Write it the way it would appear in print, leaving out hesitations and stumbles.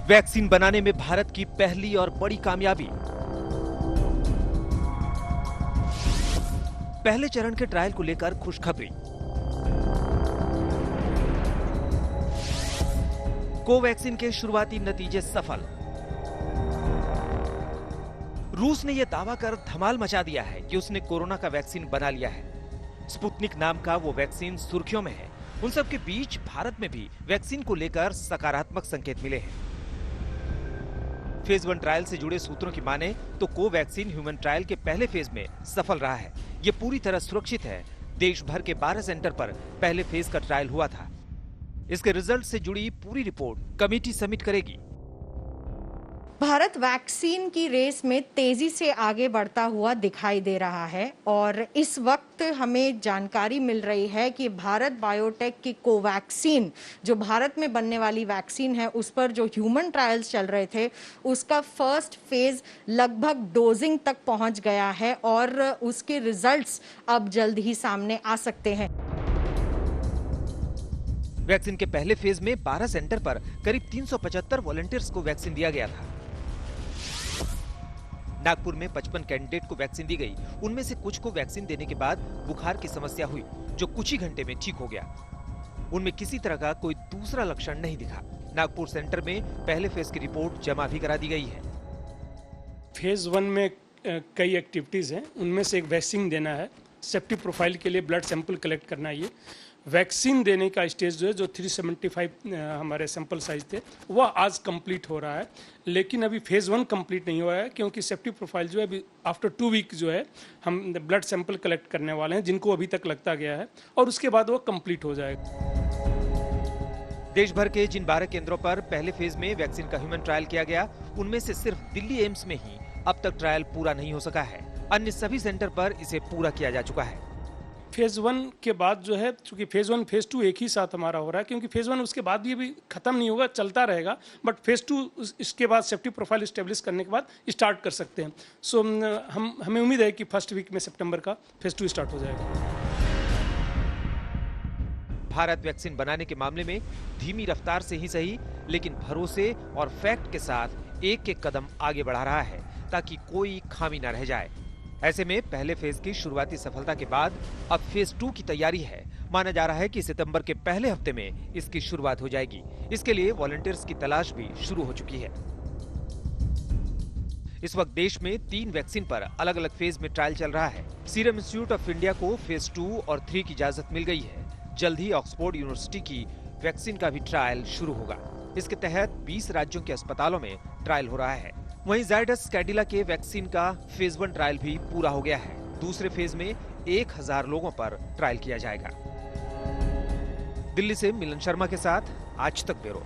Vaccine बनाने में भारत की पहली और बड़ी कामयाबी। पहले चरण के ट्रायल को लेकर खुशखबरी। कोवैक्सीन के शुरुआती नतीजे सफल। रूस ने यह दावा कर धमाल मचा दिया है कि उसने कोरोना का वैक्सीन बना लिया है। स्पुतनिक नाम का वो वैक्सीन सुर्खियों में है। उन सब के बीच भारत में भी वैक्सीन को लेकर सकारात्मक संकेत मिले हैं। फेज 1 ट्रायल से जुड़े सूत्रों की माने तो कोवैक्सीन ह्यूमन ट्रायल के पहले फेज में सफल रहा है। ये पूरी तरह सुरक्षित है। देश भर के 12 सेंटर पर पहले फेज का ट्रायल हुआ था। इसके रिजल्ट से जुड़ी पूरी रिपोर्ट कमेटी सबमिट करेगी। भारत वैक्सीन की रेस में तेजी से आगे बढ़ता हुआ दिखाई दे रहा है और इस वक्त हमें जानकारी मिल रही है कि भारत बायोटेक की कोवैक्सीन, जो भारत में बनने वाली वैक्सीन है, उस पर जो ह्यूमन ट्रायल्स चल रहे थे, उसका फर्स्ट फेज लगभग डोजिंग तक पहुंच गया है और उसके रिजल्ट्स अब जल्द ही सामने आ सकते हैं। वैक्सीन के पहले फेज में 12 सेंटर पर करीब 375 वॉलंटियर्स को वैक्सीन दिया गया था। नागपुर में 55 कैंडिडेट को वैक्सीन दी गई। उनमें से कुछ को वैक्सीन देने के बाद बुखार की समस्या हुई, जो कुछ ही घंटे में ठीक हो गया। उनमें किसी तरह का कोई दूसरा लक्षण नहीं दिखा। नागपुर सेंटर में पहले फेज की रिपोर्ट जमा भी करा दी गई है। फेज 1 में कई एक्टिविटीज हैं। उनमें से एक वैक्सीन देना है। सेफ्टी प्रोफाइल के लिए ब्लड सैंपल कलेक्ट करना है। ये वैक्सीन देने का स्टेज जो है, जो 375 हमारे सैंपल साइज थे, वह आज कंप्लीट हो रहा है। लेकिन अभी फेज 1 कंप्लीट नहीं हुआ है, क्योंकि सेफ्टी प्रोफाइल जो है अभी आफ्टर 2 वीक जो है हम ब्लड सैंपल कलेक्ट करने वाले हैं, जिनको अभी तक लगता गया है, और उसके बाद वो कंप्लीट हो जाएगा। देश भर के जिन 12 केंद्रों पर पहले फेज में वैक्सीन का ह्यूमन ट्रायल किया गया, उनमें से सिर्फ दिल्ली एम्स में ही अब तक ट्रायल पूरा नहीं हो सका है। अन्य सभी सेंटर पर इसे पूरा किया जा चुका है। फेज 1 के बाद जो है, चूंकि फेज 1 फेज 2 एक ही साथ हमारा हो रहा है, क्योंकि फेज 1 उसके बाद भी अभी खत्म नहीं होगा, चलता रहेगा। बट फेज 2 इसके बाद सेफ्टी प्रोफाइल स्टेब्लिश करने के बाद स्टार्ट कर सकते हैं। सो हमें उम्मीद है कि फर्स्ट वीक में सितंबर का फेज 2 स्टार्ट हो जाएगा। भारत वैक्सीन बनाने के मामले में धीमी रफ्तार से ही सही, लेकिन भरोसे और फैक्ट के साथ एक कदम आगे बढ़ा रहा है, ताकि कोई खामी न रह जाए। ऐसे में पहले फेज की शुरुआती सफलता के बाद अब फेज 2 की तैयारी है। माना जा रहा है कि सितंबर के पहले हफ्ते में इसकी शुरुआत हो जाएगी। इसके लिए वॉलंटियर्स की तलाश भी शुरू हो चुकी है। इस वक्त देश में 3 वैक्सीन पर अलग अलग फेज में ट्रायल चल रहा है। सीरम इंस्टीट्यूट ऑफ इंडिया को फेज 2 और 3 की इजाजत मिल गई है। जल्द ही ऑक्सफोर्ड यूनिवर्सिटी की वैक्सीन का भी ट्रायल शुरू होगा। इसके तहत 20 राज्यों के अस्पतालों में ट्रायल हो रहा है। वहीं जायडस कैडिला के वैक्सीन का फेज 1 ट्रायल भी पूरा हो गया है। दूसरे फेज में 1000 लोगों पर ट्रायल किया जाएगा। दिल्ली से मिलन शर्मा के साथ आज तक ब्यूरो।